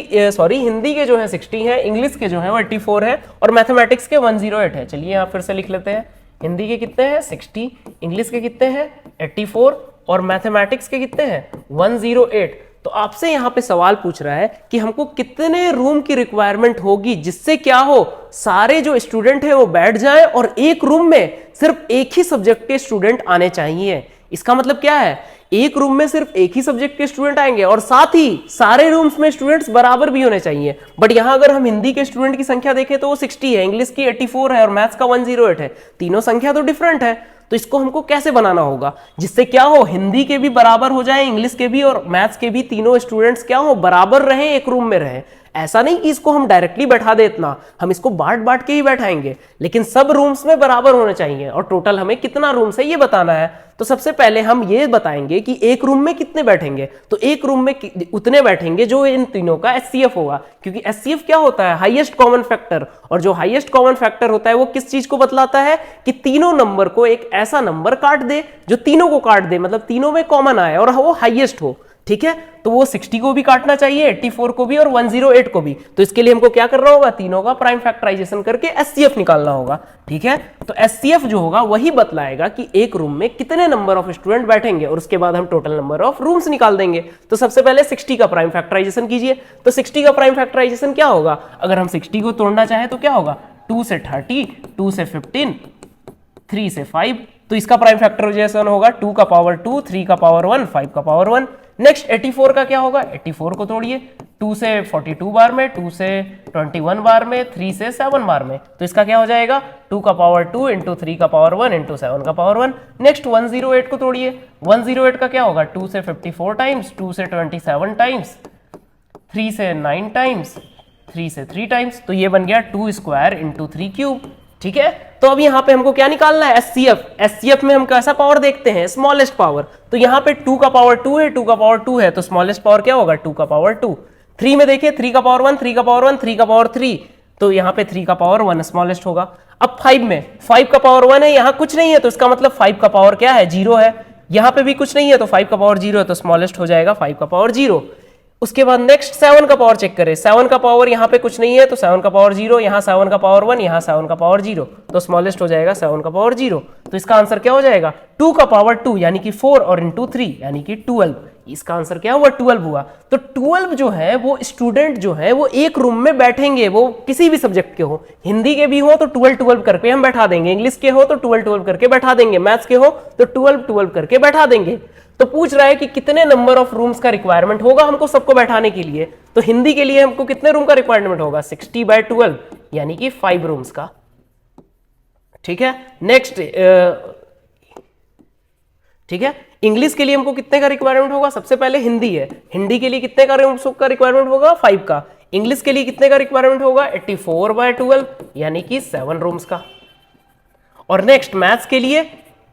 के जो है 60 है, इंग्लिश के जो है वो 84 है और मैथमेटिक्स के 108 है। चलिए यहाँ फिर से लिख लेते हैं, हिंदी के कितने हैं 60, इंग्लिश के कितने हैं 84 और मैथमेटिक्स के कितने हैं 108। तो आपसे यहां पे सवाल पूछ रहा है कि हमको कितने रूम की रिक्वायरमेंट होगी जिससे क्या हो, सारे जो स्टूडेंट है वो बैठ जाएं और एक रूम में सिर्फ एक ही सब्जेक्ट के स्टूडेंट आने चाहिए। इसका मतलब क्या है, एक रूम में सिर्फ एक ही सब्जेक्ट के स्टूडेंट आएंगे और साथ ही सारे रूम्स में स्टूडेंट्स बराबर भी होने चाहिए। बट यहां अगर हम हिंदी के स्टूडेंट की संख्या देखें तो वो 60 है, इंग्लिश की 84 है और मैथ्स का 108 है। तीनों संख्या तो डिफरेंट है। तो इसको हमको कैसे बनाना होगा जिससे क्या हो, हिंदी के भी बराबर हो जाए, इंग्लिश के भी और मैथ्स के भी, तीनों स्टूडेंट्स क्या हो, बराबर रहे, एक रूम में रहे। ऐसा नहीं कि इसको हम डायरेक्टली बैठा दे, इतना हम इसको बांट बांट के ही बैठाएंगे, लेकिन सब रूम्स में बराबर होने चाहिए और टोटल हमें कितना रूम्स है ये बताना है। तो सबसे पहले हम ये बताएंगे कि एक रूम में कितने बैठेंगे। तो एक रूम में उतने बैठेंगे जो इन तीनों का एचसीएफ होगा, क्योंकि एचसीएफ क्या होता है, हाईएस्ट कॉमन फैक्टर। और जो हाईएस्ट कॉमन फैक्टर होता है वो किस चीज को बतलाता है कि तीनों नंबर को एक ऐसा नंबर काट दे जो तीनों को काट दे, मतलब तीनों में कॉमन आए और वो हाईएस्ट हो। ठीक है, तो वो 60 को भी काटना चाहिए, 84 को भी और 108 को भी। तो इसके लिए हमको क्या करना होगा, तीनों का प्राइम फैक्टराइजेशन करके एचसीएफ निकालना होगा। ठीक है, तो एचसीएफ जो होगा वही बतलाएगा कि एक रूम में कितने नंबर ऑफ स्टूडेंट बैठेंगे और उसके बाद हम टोटल नंबर ऑफ रूम्स निकाल देंगे। तो सबसे पहले 60 का प्राइम फैक्टराइजेशन कीजिए। तो 60 का प्राइम फैक्टराइजेशन क्या होगा, अगर हम 60 को तोड़ना चाहें तो क्या होगा, 2 से 30, 2 से 15, 3 से 5। तो इसका प्राइम फैक्टराइजेशन होगा 2 का पावर 2, 3 का पावर 1, 5 का पावर 1। नेक्स्ट 84 का क्या होगा, 84 को तोड़िए, 2 से 42 बार में, 2 से 21 बार में, 3 से 7 बार में। तो इसका क्या हो जाएगा, 2 का पावर 2 इंटू 3 का पावर 1 इंटू 7 का पावर 1। नेक्स्ट 108 को तोड़िए, 108 का क्या होगा, 2 से 54 टाइम्स, 2 से 27 टाइम्स, 3 से 9 टाइम्स, 3 से 3 टाइम्स। तो ये बन गया 2 स्क्वायर इंटू 3 क्यूब। ठीक है, तो अब यहाँ पे हमको क्या निकालना है, एचसीएफ। एचसीएफ में हम कैसा पावर देखते हैं, स्मॉलेस्ट पावर। तो यहाँ पे 2 का पावर 2 है, 2 का पावर 2 है, तो स्मॉलेस्ट पावर क्या होगा, 2 का पावर 2। 3 में देखिए, 3 का पावर 1, 3 का पावर 1, 3 का पावर 3, तो यहाँ पे 3 का पावर 1 स्मॉलेस्ट होगा। अब 5 में 5 का पावर 1 है, यहाँ कुछ नहीं है, तो इसका मतलब 5 का पावर क्या है, 0 है। यहाँ पे भी कुछ नहीं है, तो 5 का पावर 0 है, तो स्मॉलेस्ट हो जाएगा 5 का पावर 0। उसके बाद नेक्स्ट 7 का पावर चेक करें, 7 का पावर यहाँ पे कुछ नहीं है, तो 7 का पावर 0, यहाँ 7 का पावर 1, यहाँ 7 का पावर 0, तो स्मॉलेस्ट हो जाएगा 7 का पावर 0। तो इसका आंसर क्या हो जाएगा, 2 का पावर 2 यानी कि 4 और इंटू 3 यानी कि 12। इसका आंसर क्या हुआ, 12 हुआ। तो 12 जो है वो स्टूडेंट जो है वो एक रूम में बैठेंगे, वो किसी भी सब्जेक्ट के हो, हिंदी के भी हो तो 12-12 करके हम बैठा देंगे, इंग्लिश के हो तो 12-12 करके बैठा देंगे, मैथ्स के हो तो 12-12 करके बैठा देंगे। तो पूछ रहा है कि कितने नंबर ऑफ रूम्स का रिक्वायरमेंट होगा हमको सबको बैठाने के लिए। तो हिंदी के लिए हमको कितने रूम का रिक्वायरमेंट होगा, 60/12 यानी कि 5 रूम्स का। ठीक है, नेक्स्ट ठीक है। इंग्लिश के लिए हमको कितने का रिक्वायरमेंट होगा, सबसे पहले हिंदी है, हिंदी के लिए कितने का रिक्वायरमेंट होगा 5 का। इंग्लिश के लिए कितने का रिक्वायरमेंट होगा 84/12 यानी कि 7 रूम्स का। और नेक्स्ट मैथ्स के लिए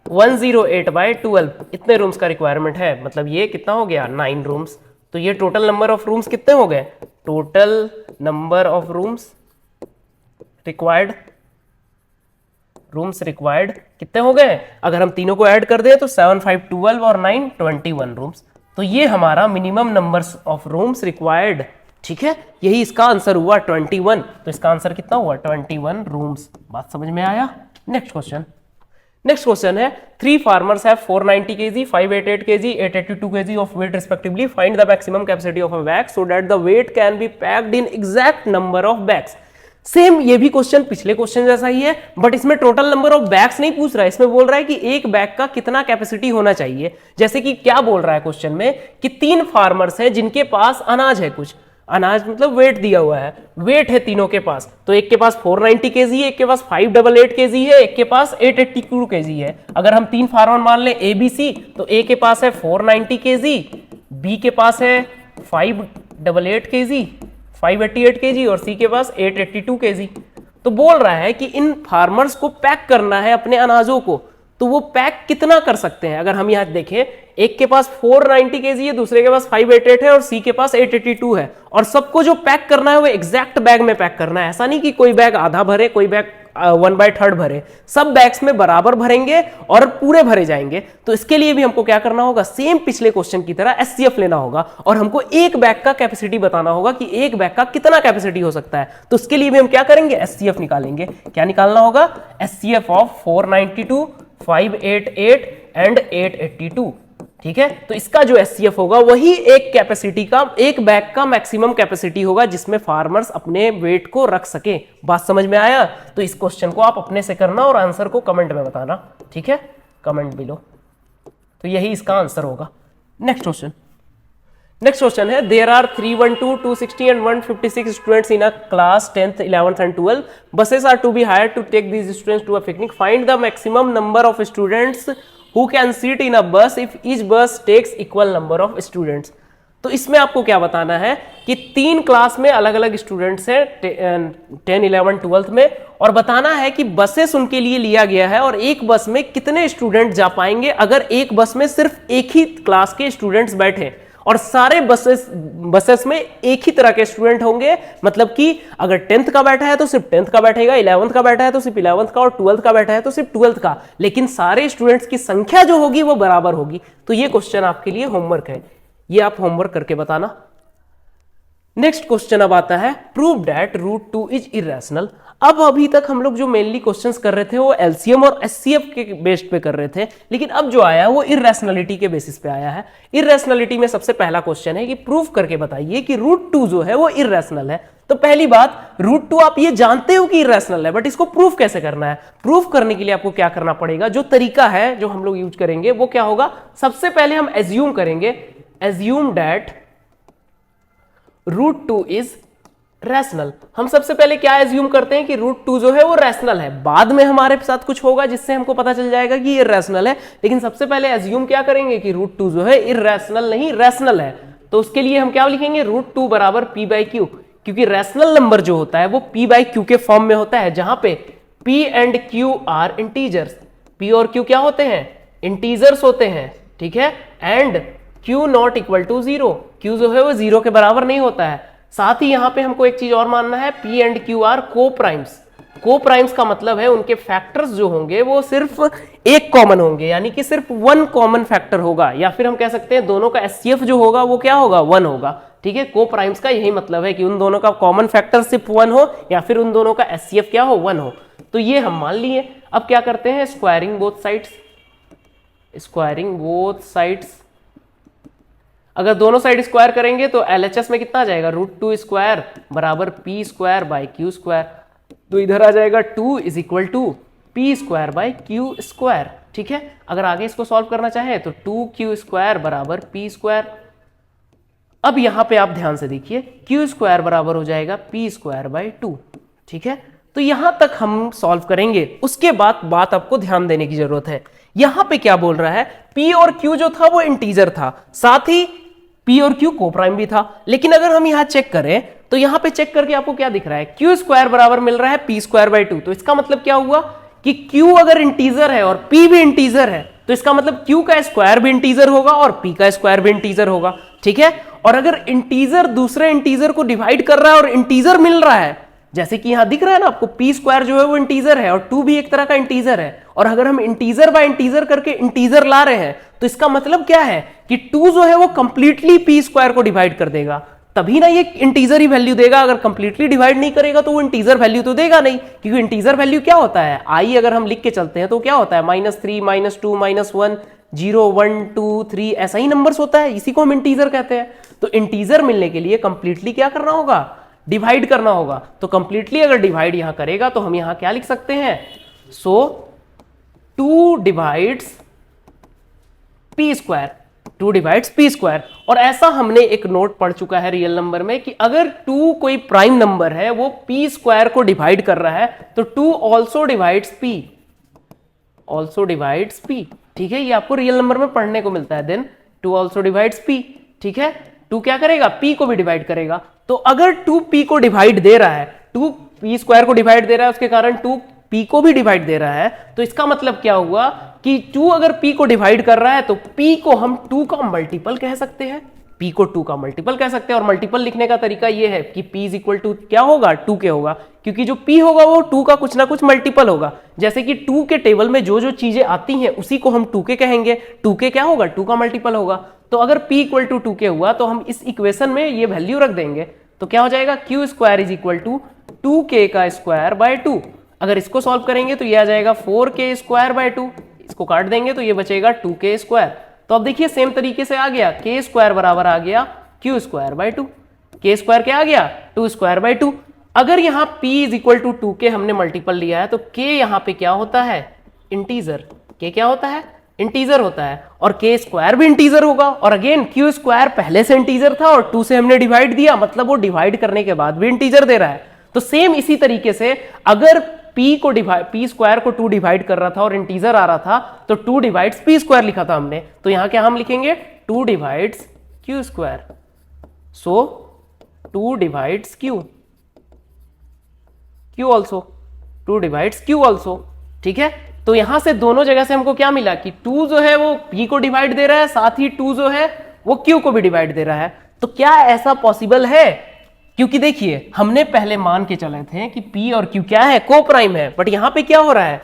108/12 इतने रूम्स का रिक्वायरमेंट है, मतलब ये कितना हो गया 9 रूम्स। तो ये टोटल नंबर ऑफ रूम्स कितने हो गए, total number of rooms required कितने हो गए, अगर हम तीनों को ऐड कर दें तो 7, 5, 12 और 9 21 रूम्स। तो ये हमारा minimum numbers of rooms required, ठीक है, यही इसका आंसर हुआ 21। तो इसका आंसर कितना हुआ 21 रूम्स। बात समझ में आया। नेक्स्ट क्वेश्चन है 3 farmers have 490 kg, 588 kg, 882 kg of weight respectively. Find the maximum capacity of a bag so that the weight can be packed in exact number of bags. Same ये भी question पिछले question जैसा ही है, but इसमें total number of bags नहीं पूछ रहा है, इसमें बोल रहा है कि एक बैग का कितना कैपेसिटी होना चाहिए। जैसे कि क्या बोल रहा है क्वेश्चन में कि 3 फार्मर्स हैं जिनके पास अनाज है, कुछ अनाज मतलब वेट दिया हुआ है, वेट है तीनों के पास। तो एक के पास 490 केजी है, एक के पास 588 केजी है, एक के पास 882 केजी है। अगर हम 3 फार्मर मान लें ए बी सी, तो ए के पास है 490 केजी, बी के पास है 588 केजी, 588 केजी और सी के पास 882 केजी। तो बोल रहा है कि इन फार्मर्स को पैक करना है अपने अनाजों को, तो वो पैक कितना कर सकते हैं। अगर हम यहां देखें, एक के पास 490 केजी है, दूसरे के पास 588 है और सी के पास 882 है, और सबको जो पैक करना है वो एग्जैक्ट बैग में पैक करना है। ऐसा नहीं कि कोई बैग आधा भरे, कोई बैग 1/3 भरे, सब बैग्स में बराबर भरेंगे और पूरे भरे जाएंगे। तो इसके लिए भी हमको क्या करना होगा, सेम पिछले क्वेश्चन की तरह एचसीएफ लेना होगा और हमको एक बैग का कैपेसिटी बताना होगा कि एक बैग का कितना कैपेसिटी हो सकता है। तो इसके लिए भी हम क्या करेंगे, एचसीएफ निकालेंगे। क्या निकालना होगा, एचसीएफ ऑफ 492, 588 एंड 882, ठीक है। तो इसका जो एचसीएफ होगा वही एक कैपेसिटी का, एक बैग का मैक्सिमम कैपेसिटी होगा जिसमें फार्मर्स अपने वेट को रख सके। बात समझ में आया। तो इस क्वेश्चन को आप अपने से करना और आंसर को कमेंट में बताना, ठीक है, कमेंट बिलो। तो यही इसका आंसर होगा। नेक्स्ट क्वेश्चन है there are 312, 260 and 156 students in a class 10th, 11th and 12. Buses are to be hired to take these students to a picnic. Find the maximum number of students who can sit in a bus if each bus takes equal number of students. तो इसमें आपको क्या बताना है कि 3 class में अलग अलग स्टूडेंट्स हैं 10, 11, 12 में, और बताना है कि बसेस उनके लिए लिया गया है और एक बस में कितने स्टूडेंट जा पाएंगे अगर एक बस में सिर्फ एक ही क्लास के स्टूडेंट्स बैठे और सारे बसेस में एक ही तरह के स्टूडेंट होंगे। मतलब कि अगर 10th का बैठा है तो सिर्फ 10th का बैठेगा, 11th का बैठा है तो सिर्फ 11th का, और 12th का बैठा है तो सिर्फ 12th का, लेकिन सारे स्टूडेंट्स की संख्या जो होगी वो बराबर होगी। तो ये क्वेश्चन आपके लिए होमवर्क है, ये आप होमवर्क करके बताना। नेक्स्ट क्वेश्चन अब आता है प्रूव दैट √2 इज इरेशनल। अब अभी तक हम लोग जो मेनली क्वेश्चंस कर रहे थे वो एलसीएम और एचसीएफ के बेस्ड पे कर रहे थे, लेकिन अब जो आया है वो इरेशनलिटी के बेसिस पे आया है। इरेशनलिटी में सबसे पहला क्वेश्चन है कि प्रूव करके बताइए कि √2 जो है वो इरेशनल है। तो पहली बात, √2 आप ये जानते हो कि इरेशनल है, बट इसको प्रूव कैसे करना है। प्रूव करने के लिए आपको क्या करना पड़ेगा, जो तरीका है जो हम लोग यूज करेंगे वो क्या होगा। सबसे पहले हम एज्यूम करेंगे, एज्यूम दैट √2 इज रैशनल। हम सबसे पहले क्या एज्यूम करते हैं कि √2 जो है वो रैशनल है। बाद में हमारे साथ कुछ होगा जिससे हमको पता चल जाएगा कि ये रैशनल है, लेकिन सबसे पहले एज्यूम क्या करेंगे कि √2 जो है इरैशनल नहीं रैशनल है। तो उसके लिए हम क्या लिखेंगे, √2 बराबर p/q, क्योंकि रैशनल नंबर जो होता है वो p/q के फॉर्म में होता है, जहां पे p and q are integers. p और q क्या होते हैं, इंटीजर्स होते हैं, ठीक है। And q not equal to 0, q जो है वो 0 के बराबर नहीं होता है। साथ ही यहां पे हमको एक चीज और मानना है, p एंड q आर को प्राइम्स। को प्राइम्स का मतलब है उनके फैक्टर्स जो होंगे वो सिर्फ एक कॉमन होंगे, यानी कि सिर्फ 1 कॉमन फैक्टर होगा, या फिर हम कह सकते हैं दोनों का एचसीएफ जो होगा वो क्या होगा, 1 होगा, ठीक है। को प्राइम्स का यही मतलब है कि उन दोनों का कॉमन फैक्टर सिर्फ 1 हो या फिर उन दोनों का एचसीएफ क्या हो, 1 हो। तो ये हम मान लिए। अब क्या करते हैं, squaring both sides. Squaring both sides, अगर दोनों साइड स्क्वायर करेंगे तो एलएचएस में कितना आ जाएगा, √2 स्क्वायर बराबर p square by q square. तो इधर आ जाएगा 2 is equal to p square by q square, ठीक है। अगर आगे इसको सॉल्व करना चाहे तो 2q स्क्वायर बराबर p स्क्वायर। अब यहां पे आप ध्यान से देखिए, q स्क्वायर बराबर हो जाएगा p स्क्वायर बाई 2, ठीक है। तो यहां तक हम सॉल्व करेंगे, उसके बाद बात आपको ध्यान देने की जरूरत है। यहां पे क्या बोल रहा है, p और q जो था वो इंटीजर था, साथ ही p और q को प्राइम भी था। लेकिन अगर हम यहां चेक करें तो यहां पे चेक करके आपको क्या दिख रहा है, q स्क्वायर बराबर मिल रहा है p स्क्वायर बाई 2। तो इसका मतलब क्या हुआ कि q अगर इंटीजर है और p भी इंटीजर है तो इसका मतलब q का स्क्वायर भी इंटीजर होगा और p का स्क्वायर भी इंटीजर होगा, ठीक है। और अगर इंटीजर दूसरे इंटीजर को डिवाइड कर रहा है और इंटीजर मिल रहा है, जैसे कि यहां दिख रहा है ना आपको, p स्क्वायर जो है वो इंटीजर है और 2 भी एक तरह का इंटीजर है, और अगर हम इंटीजर बाय इंटीजर करके इंटीजर ला रहे हैं तो इसका मतलब क्या है कि 2 जो है वो कंप्लीटली p स्क्वायर को डिवाइड कर देगा, तभी ना ये इंटीजर ही वैल्यू देगा। अगर कंप्लीटली डिवाइड नहीं करेगा तो वो इंटीजर वैल्यू तो देगा नहीं, क्योंकि इंटीजर वैल्यू क्या होता है, i अगर हम लिख के चलते हैं तो क्या होता है, -3 -2 -1 0 1 2 3 ऐसा ही नंबर्स होता है, इसी को हम इंटीजर कहते हैं। तो इंटीजर मिलने के लिए कंप्लीटली क्या करना होगा, डिवाइड करना होगा। तो कंप्लीटली अगर डिवाइड यहां करेगा तो हम यहां क्या लिख सकते हैं, सो 2 divides p square, 2 divides p square. और ऐसा हमने एक नोट पढ़ चुका है रियल नंबर में कि अगर 2 कोई प्राइम नंबर है वो p स्क्वायर को डिवाइड कर रहा है तो 2 also divides p, also divides p, ठीक है। ये आपको रियल नंबर में पढ़ने को मिलता है। देन 2 ऑल्सो डिवाइड्स p, ठीक है। 2 क्या करेगा, p को भी डिवाइड करेगा। तो अगर 2 p को डिवाइड दे रहा है, 2 p स्क्वायर को डिवाइड दे रहा है, उसके कारण 2 p को भी डिवाइड दे रहा है, तो इसका मतलब क्या हुआ कि 2 अगर p को डिवाइड कर रहा है तो p को हम 2 का मल्टीपल कह सकते हैं, p को 2 का मल्टीपल कह सकते हैं। और मल्टीपल लिखने का तरीका ये है कि p इज इक्वल टू क्या होगा, 2 के होगा, क्योंकि जो p होगा वो 2 का कुछ ना कुछ मल्टीपल होगा। जैसे कि 2 के टेबल में जो जो चीजें आती हैं उसी को हम 2 के कहेंगे, 2 के क्या होगा, 2 का मल्टीपल होगा। तो अगर p इक्वल टू 2 के हुआ तो हम इस इक्वेशन में ये वैल्यू रख देंगे, तो क्या हो जाएगा, q square is equal to 2k का स्क्वायर बाय 2। अगर इसको सॉल्व करेंगे तो ये आ जाएगा 4k स्क्वायर बाय 2, इसको काट देंगे तो ये बचेगा 2k स्क्वायर। तो अब देखिए सेम तरीके से आ गया, k स्क्वायर बराबर आ गया q square by 2, k square क्या आ गया, 2 स्क्वायर बाय 2। अगर यहाँ p is equal to 2k हमने मल्टीपल लिया है तो k यहाँ पे क्या होता है, इंटीजर, k क्या होता है, इंटीजर होता है, और k स्क्वायर भी इंटीजर होगा। और अगेन q स्क्वायर पहले से इंटीजर था और 2 से हमने डिवाइड दिया, मतलब वो डिवाइड करने के बाद भी इंटीजर दे रहा है। तो सेम इसी तरीके से अगर p स्क्वायर को 2 डिवाइड कर रहा था और इंटीजर आ रहा था तो 2 डिवाइड्स p स्क्वायर लिखा था हमने, तो यहां क्या हम लिखेंगे, 2 डिवाइड्स q स्क्वायर, सो 2 divides q also, 2 divides q also, ठीक है। तो यहां से दोनों जगह से हमको क्या मिला कि 2 जो है वो p को डिवाइड दे रहा है, साथ ही 2 जो है वो q को भी डिवाइड दे रहा है। तो क्या ऐसा पॉसिबल है, क्योंकि देखिए हमने पहले मान के चले थे कि p और q क्या है, को प्राइम है, बट यहां पे क्या हो रहा है,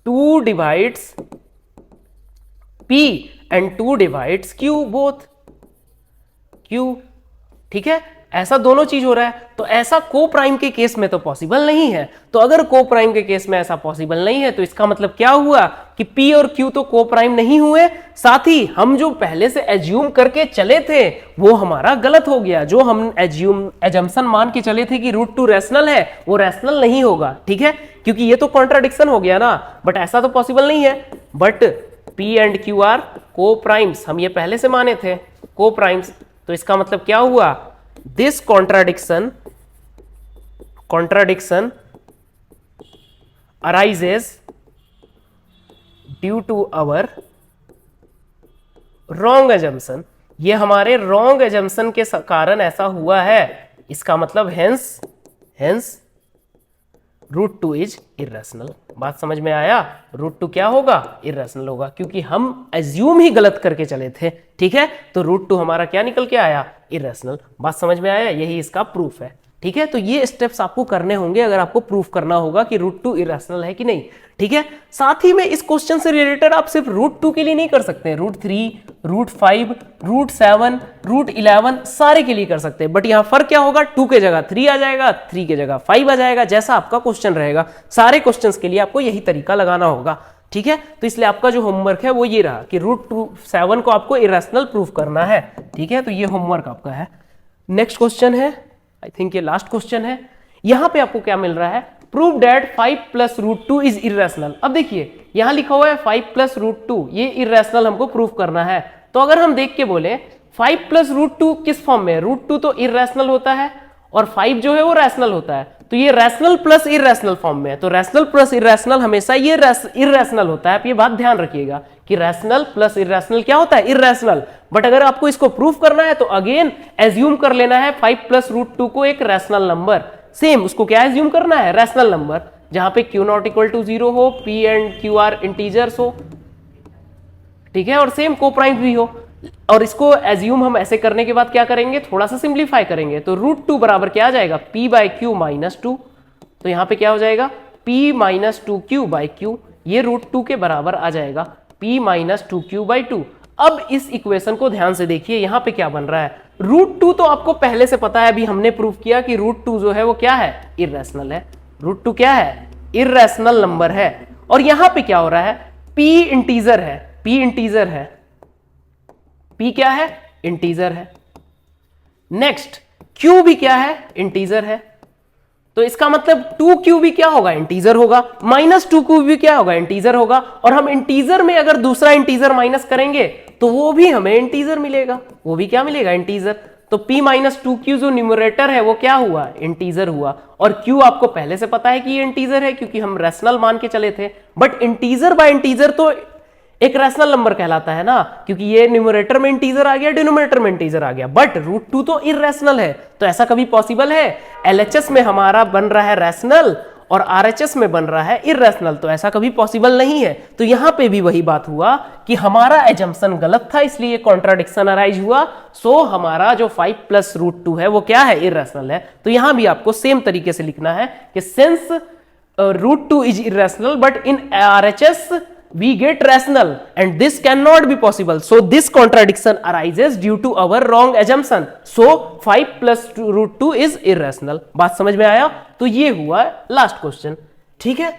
2 divides p and 2 divides q, both q, ठीक है। ऐसा दोनों चीज हो रहा है, तो ऐसा को प्राइम के केस में तो पॉसिबल नहीं है। तो अगर को प्राइम के केस में ऐसा पॉसिबल नहीं है तो इसका मतलब क्या हुआ कि p और q तो को प्राइम नहीं हुए, साथ ही हम जो पहले से एज्यूम करके चले थे वो हमारा गलत हो गया। जो हम एजम्पशन मान के चले थे कि √2 रैशनल है, वो रैशनल नहीं होगा, ठीक है, क्योंकि ये तो कॉन्ट्राडिक्शन हो गया ना, बट ऐसा तो पॉसिबल नहीं है। But p and q are coprimes, हम ये पहले से माने थे को प्राइम्स, तो इसका मतलब क्या हुआ, this contradiction arises due to our wrong assumption। ये हमारे रॉन्ग assumption के कारण ऐसा हुआ है। इसका मतलब hence √2 इज इरेशनल। बात समझ में आया, √2 क्या होगा, इरेशनल होगा, क्योंकि हम एज्यूम ही गलत करके चले थे, ठीक है। तो √2 हमारा क्या निकल के आया, इरेशनल। बात समझ में आया, यही इसका प्रूफ है, ठीक है। तो ये स्टेप्स आपको करने होंगे अगर आपको प्रूफ करना होगा कि √2 इरेशनल है कि नहीं, ठीक है। साथ ही में इस क्वेश्चन से रिलेटेड आप सिर्फ √2 के लिए नहीं कर सकते, √3, √5, √7, √11 सारे के लिए कर सकते हैं। बट यहां फर्क क्या होगा, 2 के जगह 3 आ जाएगा, 3 के जगह 5 आ जाएगा, जैसा आपका क्वेश्चन रहेगा। सारे क्वेश्चंस के लिए आपको यही तरीका लगाना होगा, ठीक है। तो इसलिए आपका जो होमवर्क है वो ये रहा कि √7 को आपको इरेशनल प्रूफ करना है, ठीक है। तो ये होमवर्क आपका है। नेक्स्ट क्वेश्चन है, आई थिंक ये लास्ट क्वेश्चन है। यहां पे आपको क्या मिल रहा है, prove that 5 plus √2 is irrational. अब देखिए यहां लिखा हुआ है 5 प्लस √2, ये इरेशनल हमको प्रूव करना है। तो अगर हम देख के बोले 5 प्लस √2 किस फॉर्म में, √2 तो इरेशनल होता है और 5 जो है वो रैशनल होता है, तो तो ये रैशनल प्लस इररेशनल फॉर्म में है, तो रैशनल प्लस इररेशनल हमेशा ये इररेशनल होता है। आप ये बात ध्यान रखिएगा कि रैशनल प्लस इररेशनल क्या होता है, इररेशनल। बट अगर आपको इसको प्रूफ करना है तो अगेन एज्यूम कर लेना है 5 + √2 को एक रैशनल नंबर। सेम उसको क्या एज्यूम करना है, रैशनल नंबर, जहां पे Q0 = 0 हो, P and Q are integers हो, ठीक है, और सेम कोप्राइम भी हो। और इसको एज्यूम हम ऐसे करने के बाद क्या करेंगे, थोड़ा सा सिंप्लीफाई करेंगे, तो √2 बराबर क्या आ जाएगा, P/Q - 2। तो यहां पे क्या हो जाएगा, P - 2Q/Q, ये √2 के बराबर आ जाएगा, P - 2Q/2। अब इस इक्वेशन को ध्यान से देखिए, यहां पे क्या बन रहा है, √2 तो आपको पहले से पता है, अभी हमने प्रूफ किया कि √2 जो है वो क्या है, इररेशनल है। √2 क्या है, इररेशनल नंबर है। और यहां पे क्या हो रहा है, P इंटीजर है, P इंटीजर है, P क्या है, इंटीजर है। नेक्स्ट Q भी क्या है, इंटीजर है। तो इसका मतलब 2Q भी क्या होगा, इंटीजर होगा, -2Q भी क्या होगा, इंटीजर होगा। और हम इंटीजर में अगर दूसरा इंटीजर माइनस करेंगे तो वो भी हमें इंटीजर मिलेगा, वो भी क्या मिलेगा, इंटीजर। तो P - 2Q जो न्यूमरेटर है वो क्या हुआ, इंटीजर हुआ। और Q आपको पहले से पता है कि ये इंटीजर है क्योंकि हम रैशनल मान के चले थे। बट इंटीजर बाय इंटीजर तो एक रैशनल नंबर कहलाता है ना, क्योंकि ये न्यूमरेटर में इंटीजर आ गया, डिनोमिनेटर में इंटीजर आ गया। बट √2 तो इररेशनल है, तो ऐसा कभी पॉसिबल है, LHS में हमारा बन रहा है रैशनल और RHS में बन रहा है इररेशनल, तो ऐसा कभी पॉसिबल नहीं है। तो यहां पे भी वही बात हुआ कि हमारा एजम्पशन गलत था, इसलिए कॉन्ट्राडिक्शन अराइज हुआ। सो हमारा जो 5 + √2 है वो क्या है, इररेशनल है। तो यहां भी आपको सेम तरीके से लिखना है कि since √2 is irrational but in RHS we get rational and this cannot be possible, so this contradiction arises due to our wrong assumption, so 5 + √2 is irrational। बात समझ में आया। तो ये हुआ लास्ट क्वेश्चन, ठीक है।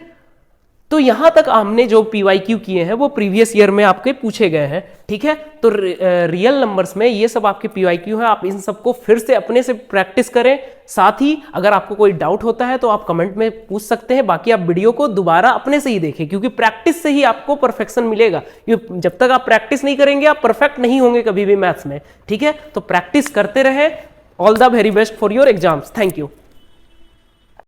तो यहां तक हमने जो PYQ किए हैं वो प्रीवियस ईयर में आपके पूछे गए हैं, ठीक है। तो रियल नंबर्स में ये सब आपके PYQ है, आप इन सबको फिर से अपने से प्रैक्टिस करें। साथ ही अगर आपको कोई डाउट होता है तो आप कमेंट में पूछ सकते हैं, बाकी आप वीडियो को दोबारा अपने से ही देखें, क्योंकि प्रैक्टिस से ही आपको परफेक्शन मिलेगा। जब तक आप प्रैक्टिस नहीं करेंगे आप परफेक्ट नहीं होंगे कभी भी मैथ्स में, ठीक है। तो प्रैक्टिस करते रहें। All the very best for your exams. Thank you.